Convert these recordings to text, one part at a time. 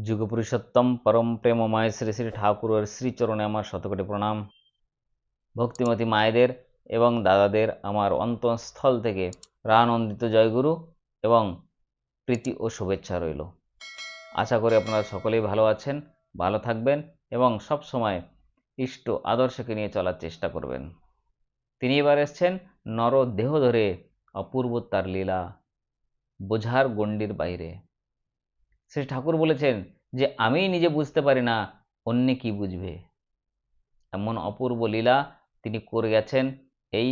যুগপুরুষোত্তম পরম প্রেমময় শ্রী শ্রী ঠাকুরের শ্রীচরণে আমার শতকোটি প্রণাম। ভক্তিমতী মায়েদের এবং দাদাদের আমার অন্তঃস্থল থেকে প্রাণন্দিত জয়গুরু এবং প্রীতি ও শুভেচ্ছা রইল। আশা করি আপনারা সকলেই ভালো আছেন, ভালো থাকবেন এবং সব সময় ইষ্ট আদর্শকে নিয়ে চলার চেষ্টা করবেন। তিনি এবার এসছেন নর দেহ ধরে, অপূর্ব তার লীলা বোঝার গণ্ডির বাইরে। শ্রী ঠাকুর বলেছেন যে আমি নিজে বুঝতে পারি না, অন্যে কি বুঝবে। এমন অপূর্ব লীলা তিনি করে গেছেন এই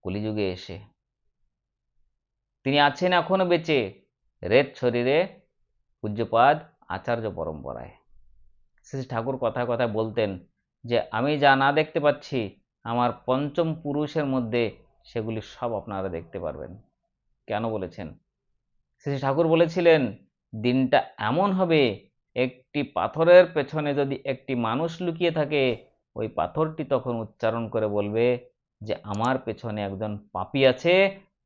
কলিযুগে এসে। তিনি আছেন এখনো বেঁচে রেত শরীরে, পূজ্যপাদ আচার্য পরম্পরায়। শ্রী ঠাকুর কথায় কথায় বলতেন যে আমি যা না দেখতে পাচ্ছি আমার পঞ্চম পুরুষের মধ্যে সেগুলি সব আপনারা দেখতে পারবেন। কেন বলেছেন? শ্রী ঠাকুর বলেছিলেন দিনটা এমন হবে, একটি পাথরের পেছনে যদি একটি মানুষ লুকিয়ে থাকে, ওই পাথরটি তখন উচ্চারণ করে বলবে যে আমার পেছনে একজন পাপী আছে,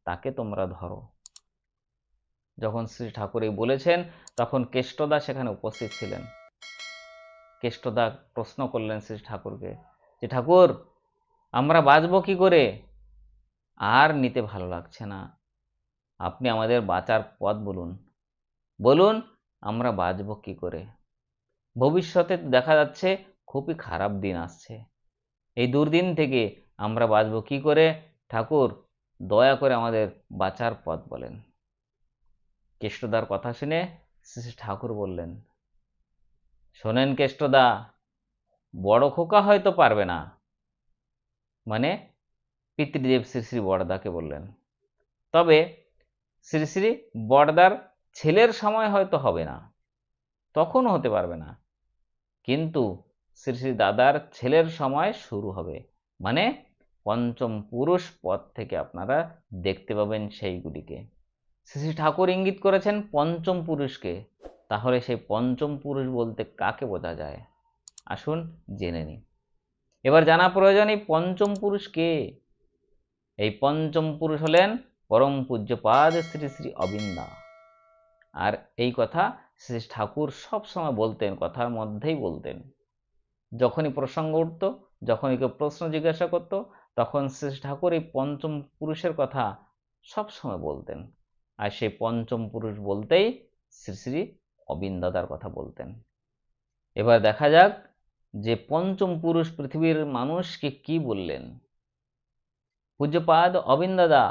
তাকে তোমরা ধরো। যখন শ্রী ঠাকুর এই বলেছেন তখন কেষ্টদা সেখানে উপস্থিত ছিলেন। কেষ্টদা প্রশ্ন করলেন শ্রী ঠাকুরকে যে ঠাকুর, আমরা বাঁচব কি করে? আর নিতে ভালো লাগছে না, আপনি আমাদের বাঁচার পথ বলুন, বলুন আমরা বাঁচব কি করে। ভবিষ্যতে দেখা যাচ্ছে খুবই খারাপ দিন আসছে, এই দুর্দিন থেকে আমরা বাঁচব কি করে? ঠাকুর দয়া করে আমাদের বাঁচার পথ বলেন। কেষ্টদার কথা শুনে শ্রী ঠাকুর বললেন, শোনেন কেষ্টদা, বড় খোকা হয়তো পারবে না, মানে পিতৃদেব শ্রী শ্রী বড়দাকে বললেন, তবে শ্রী শ্রী বড়দার ছেলের সময় হয়তো হবে না, তখনও হতে পারবে না, কিন্তু শ্রী শ্রী দাদার ছেলের সময় শুরু হবে, মানে পঞ্চম পুরুষ পদ থেকে আপনারা দেখতে পাবেন সেইগুলিকে। শ্রী শ্রী ঠাকুর ইঙ্গিত করেছেন পঞ্চম পুরুষকে। তাহলে সেই পঞ্চম পুরুষ বলতে কাকে বোঝা যায়? আসুন জেনে নিই। এবার জানা প্রয়োজন এই পঞ্চম পুরুষ কে। এই পঞ্চম পুরুষ হলেন পরম পূজ্যপাদ শ্রী শ্রী অবিন্দা। আর এই কথা শ্রী ঠাকুর সব সময় বলতেন, কথার মধ্যেই বলতেন। যখনই প্রসঙ্গ উঠত, যখনই কেউ প্রশ্ন জিজ্ঞাসা করত, তখন শ্রী ঠাকুর এই পঞ্চম পুরুষের কথা সব সময় বলতেন। আর সেই পঞ্চম পুরুষ বলতেই শ্রী শ্রী অবিন্দাদার কথা বলতেন। এবার দেখা যাক যে পঞ্চম পুরুষ পৃথিবীর মানুষকে কি বললেন। পূজ্যপাদ অবিন্দাদা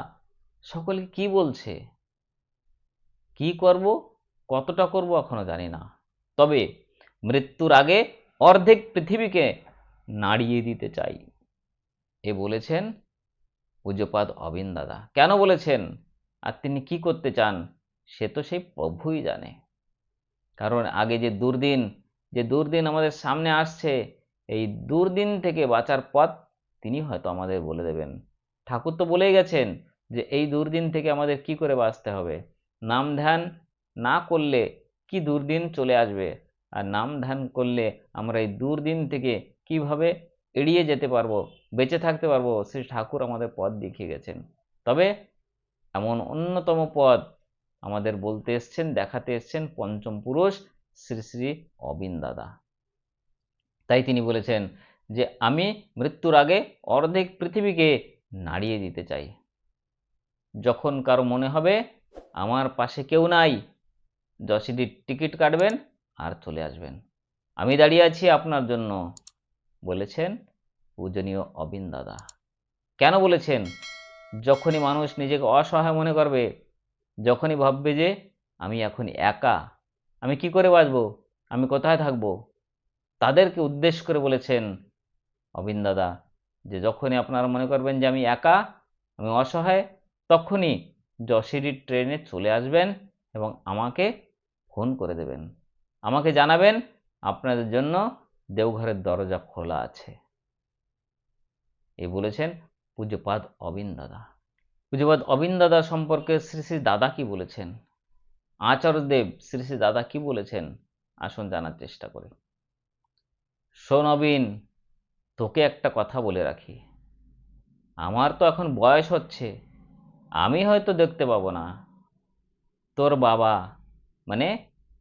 সকলকে কি বলছে, কি করব, কতটা করব এখনো জানি না, তবে মৃত্যুর আগে অর্ধেক পৃথিবীকে নাড়িয়ে দিতে চাই, এ বলেছেন পূজ্যপাদ অবিন্দাদা। কেন বলেছেন আর তিনি কি করতে চান সে তো সেই প্রভুই জানে। কারণ আগে যে দুর্দিন আমাদের সামনে আসছে, এই দুর্দিন থেকে বাঁচার পথ তিনি হয়তো আমাদের বলে দেবেন। ঠাকুর তো বলেই গেছেন যে এই দুর্দিন থেকে আমাদের কি করে বাঁচতে হবে। নাম ধ্যান না করলে কি দুর্দিন চলে আসবে, আর নাম ধ্যান করলে আমরা এই দুর্দিন থেকে কিভাবে এড়িয়ে যেতে পারবো, বেঁচে থাকতে পারবো, শ্রী ঠাকুর আমাদের পথ দেখিয়ে গেছেন। তবে এমন অন্যতম পথ আমাদের বলতে এসছেন, দেখাতে এসছেন পঞ্চম পুরুষ শ্রী শ্রী অবিন্দাদা। তাই তিনি বলেছেন যে আমি মৃত্যুর আগে অর্ধেক পৃথিবীকে নাড়িয়ে দিতে চাই। যখন কারো মনে হবে আমার পাশে কেউ নাই, যশিডির টিকিট কাটবেন আর চলে আসবেন, আমি দাঁড়িয়ে আছি আপনার জন্য, বলেছেন পূজনীয় অবিন্দাদা। কেন বলেছেন? যখনই মানুষ নিজেকে অসহায় মনে করবে, যখনই ভাববে যে আমি এখন একা, আমি কি করে বাঁচবো, আমি কোথায় থাকবো, তাদেরকে উদ্দেশ্য করে বলেছেন অবিন্দাদা যে যখনই আপনারা মনে করবেন যে আমি একা, আমি অসহায়, তখনই যশিডির ট্রেনে চলে আসবেন এবং আমাকে ফোন করে দেবেন, আমাকে জানাবেন আপনাদের জন্য দেওঘরের দরজা খোলা আছে। এই বলেছেন পূজ্যপাদ অবিন্দাদা। পূজ্যপাদ অবিন্দাদা সম্পর্কে শ্রী শ্রী দাদা কি বলেছেন, আচার্যদেব শ্রী শ্রী দাদা কি বলেছেন, আসুন জানার চেষ্টা করি। শোন অবিন, তোকে একটা কথা বলে রাখি, আমার তো এখন বয়স হচ্ছে, আমি হয়তো দেখতে পাবো না, তোর বাবা মানে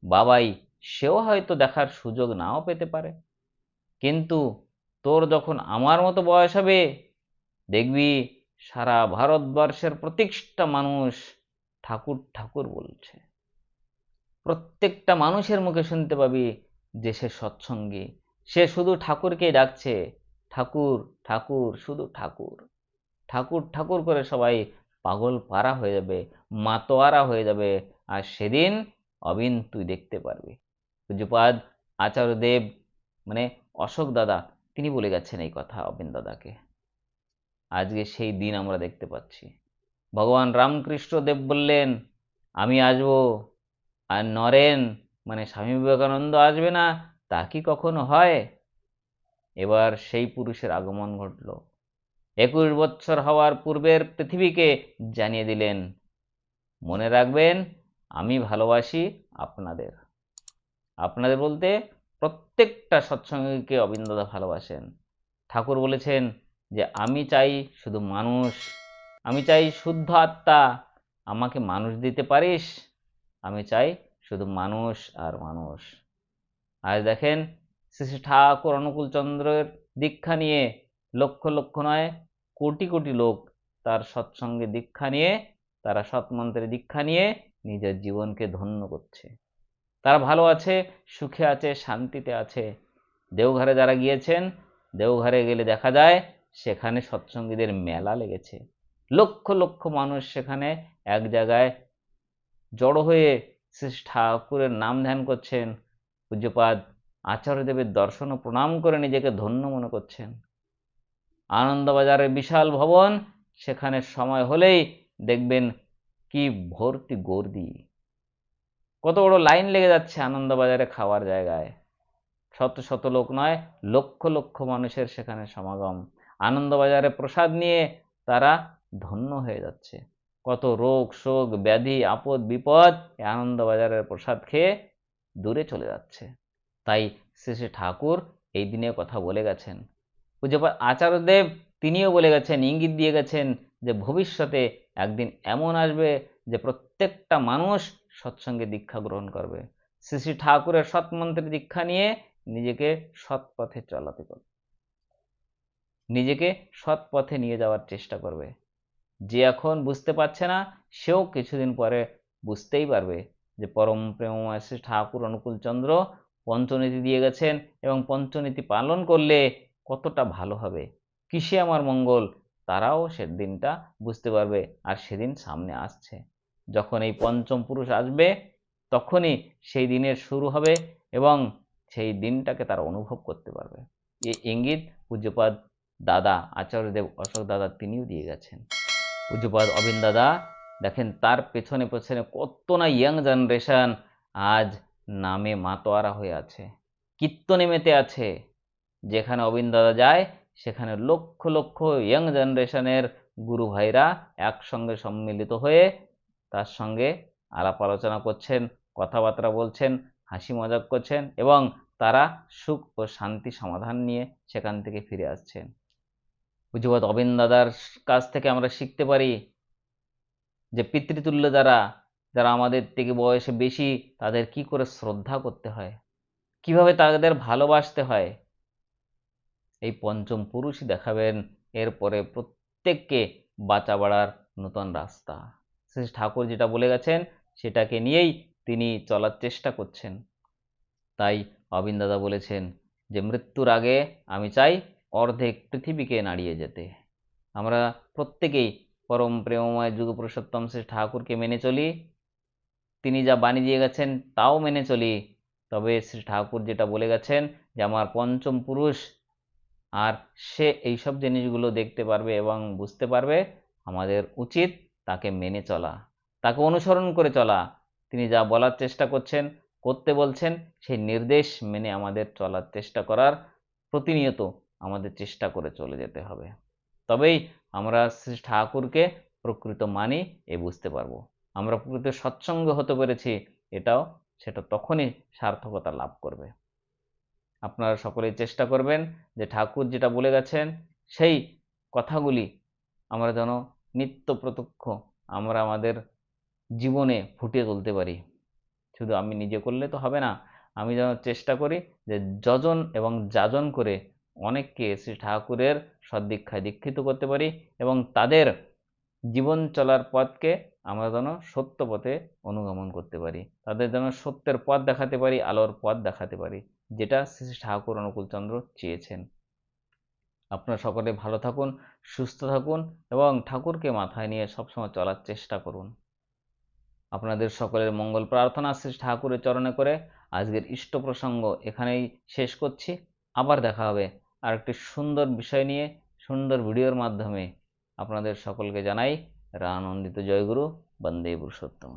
বাবাই সেও হয়তো দেখার সুযোগ নাও পেতে পারে। কিন্তু তোর যখন আমার মতো বয়স হবে, দেখবি সারা ভারতবর্ষের প্রত্যেকটা মানুষ ঠাকুর ঠাকুর বলছে। প্রত্যেকটা মানুষের মুখে শুনতে পাবি যে সে সৎসঙ্গী, সে শুধু ঠাকুরকেই ডাকছে, ঠাকুর ঠাকুর, শুধু ঠাকুর ঠাকুর ঠাকুর করে সবাই পাগল পারা হয়ে যাবে, মাতোয়ারা হয়ে যাবে। আর সেদিন অবিন তুই দেখতে পারবি। পূজ্যপাদ আচার্যদেব মানে অশোক দাদা তিনি বলে গেছেন এই কথা অবিন দাদাকে। আজকে সেই দিন আমরা দেখতে পাচ্ছি। ভগবান রামকৃষ্ণ দেব বললেন আমি আসবো, আর নরেন মানে স্বামী বিবেকানন্দ আসবে না, তা কি কখনো হয়? এবার সেই পুরুষের আগমন ঘটল। 21 বছর হওয়ার পূর্বের পৃথিবীকে জানিয়ে দিলেন, মনে রাখবেন আমি ভালোবাসি আপনাদের। আপনাদের বলতে প্রত্যেকটা সৎসঙ্গীকে অবিন্দদা ভালোবাসেন। ঠাকুর বলেছেন যে আমি চাই শুধু মানুষ, আমি চাই শুদ্ধ আত্মা, আমাকে মানুষ দিতে পারিস? আমি চাই শুধু মানুষ আর মানুষ। আজ দেখেন শ্রী শ্রী ঠাকুর অনুকূল চন্দ্রের দীক্ষা নিয়ে লক্ষ লক্ষ নয় কোটি কোটি লোক তার সৎসঙ্গে দীক্ষা নিয়ে, তারা সৎমন্ত্রে দীক্ষা নিয়ে নিজের জীবনকে ধন্য করছে। তারা ভালো আছে, সুখে আছে, শান্তিতে আছে। দেওঘরে যারা গিয়েছেন, দেওঘরে গেলে দেখা যায় সেখানে সৎসঙ্গীদের মেলা লেগেছে। লক্ষ লক্ষ মানুষ সেখানে এক জায়গায় জড়ো হয়ে শ্রী ঠাকুরের নাম ধ্যান করছেন। পূজ্যপাদ আচার্যদেবের দর্শন ও প্রণাম করে নিজেকে ধন্য মনে করছেন। আনন্দবাজারের বিশাল ভবন, সেখানে সময় হলেই দেখবেন কি ভর্তি গর্দি, কত বড় লাইন লেগে যাচ্ছে আনন্দবাজারে খাওয়ার জায়গায়। শত শত লোক নয়, লক্ষ লক্ষ মানুষের সেখানে সমাগম। আনন্দবাজারে প্রসাদ নিয়ে তারা ধন্য হয়ে যাচ্ছে। কত রোগ শোক ব্যাধি আপদ বিপদ এই আনন্দবাজারের প্রসাদ খেয়ে দূরে চলে যাচ্ছে। তাই শ্রী শ্রী ঠাকুর এই দিনে কথা বলে গেছেন। পূজ্যপাদ আচার্যদেব তিনিও বলে গেছেন, ইঙ্গিত দিয়ে গেছেন যে ভবিষ্যতে একদিন এমন আসবে যে প্রত্যেকটা মানুষ সৎসঙ্গে দীক্ষা গ্রহণ করবে, শ্রী শ্রী ঠাকুরের সৎমন্ত্রে দীক্ষা নিয়ে নিজেকে সৎ পথে চালাতে করবে, নিজেকে সৎ পথে নিয়ে যাওয়ার চেষ্টা করবে। যে এখন বুঝতে পারছে না সেও কিছুদিন পরে বুঝতেই পারবে যে পরম প্রেমময় শ্রী ঠাকুর অনুকূল চন্দ্র পঞ্চনীতি দিয়ে গেছেন এবং পঞ্চনীতি পালন করলে কতটা ভালো হবে, কিসে আমার মঙ্গল, তারাও সেদিনটা বুঝতে পারবে। আর সেদিন সামনে আসছে, যখন এই পঞ্চম পুরুষ আসবে তখনই সেই দিনের শুরু হবে এবং সেই দিনটাকে তারা অনুভব করতে পারবে। এই ইঙ্গিত পূজ্যপাদ দাদা আচার্যদেব অশোক দাদা তিনিও দিয়ে গেছেন। পূজ্যপাদ অবিন দাদা দেখেন তার পেছনে পেছনে কত না ইয়াং জেনারেশন আজ নামে মাতোয়ারা হয়ে আছে, কীর্তনে মেতে আছে। যেখানে অবিন দাদা যায় সেখানে লক্ষ লক্ষ ইয়াং জেনারেশনের গুরু ভাইরা একসঙ্গে সম্মিলিত হয়ে তার সঙ্গে আলাপ আলোচনা করছেন, কথাবার্তা বলছেন, হাসি মজাক করছেন এবং তারা সুখ ও শান্তি সমাধান নিয়ে সেখান থেকে ফিরে আসছেন। পূজ্যপাদ অবিন দাদার কাছ থেকে আমরা শিখতে পারি যে পিতৃতুল্য যারা যারা আমাদের থেকে বয়সে বেশি তাদের কি করে শ্রদ্ধা করতে হয়, কিভাবে তাদের ভালোবাসতে হয়। এই পঞ্চম পুরুষই দেখাবেন এরপরে প্রত্যেককে বাঁচা বাড়ার নতুন রাস্তা। শ্রী ঠাকুর যেটা বলে গেছেন সেটাকে নিয়েই তিনি চলার চেষ্টা করছেন। তাই অবিন দাদা বলেছেন যে মৃত্যুর আগে আমি চাই অর্ধেক পৃথিবীকে নাড়িয়ে যেতে। আমরা প্রত্যেকেই পরম প্রেমময় যুগপুরুষোত্তম শ্রী ঠাকুরকে মেনে চলি, তিনি যা বাণী দিয়ে গেছেন তাও মেনে চলি। তবে শ্রী ঠাকুর যেটা বলে গেছেন যে আমার পঞ্চম পুরুষ, আর সে এইসব জিনিসগুলো দেখতে পারবে এবং বুঝতে পারবে, আমাদের উচিত তাকে মেনে চলা, তাকে অনুসরণ করে চলা। তিনি যা বলার চেষ্টা করছেন, করতে বলছেন, সেই নির্দেশ মেনে আমাদের চলার চেষ্টা করার প্রতিনিয়ত আমাদের চেষ্টা করে চলে যেতে হবে। তবেই আমরা শ্রী ঠাকুরকে প্রকৃত মানি এ বুঝতে পারবো, আমরা প্রকৃত সৎসঙ্গ হতে পেরেছি এটাও, সেটা তখনই সার্থকতা লাভ করবে। আপনারা সকলেই চেষ্টা করবেন যে ঠাকুর যেটা বলে গেছেন সেই কথাগুলি আমরা যেন নিত্য প্রত্যক্ষ আমরা আমাদের জীবনে ফুটিয়ে তুলতে পারি। শুধু আমি নিজে করলে তো হবে না, আমি যেন চেষ্টা করি যে যজন এবং যাজন করে অনেককে শ্রী ঠাকুরের সদ্দীক্ষায় দীক্ষিত করতে পারি এবং তাদের জীবন চলার পথকে আমরা যেন সত্য পথে অনুগমন করতে পারি, তাদের যেন সত্যের পথ দেখাতে পারি, আলোর পথ দেখাতে পারি, যেটা শ্রী শ্রী ঠাকুর অনুকূলচন্দ্র চেয়েছেন। আপনারা সকলে ভালো থাকুন, সুস্থ থাকুন এবং ঠাকুরকে মাথায় নিয়ে সবসময় চলার চেষ্টা করুন। আপনাদের সকলের মঙ্গল প্রার্থনা শ্রী ঠাকুরের চরণে করে আজকের ইষ্ট প্রসঙ্গ এখানেই শেষ করছি। আবার দেখা হবে আর একটি সুন্দর বিষয় নিয়ে, সুন্দর ভিডিওর মাধ্যমে। আপনাদের সকলকে জানাই রানন্দিত জয়গুরু, বন্দে পুরুষোত্তম।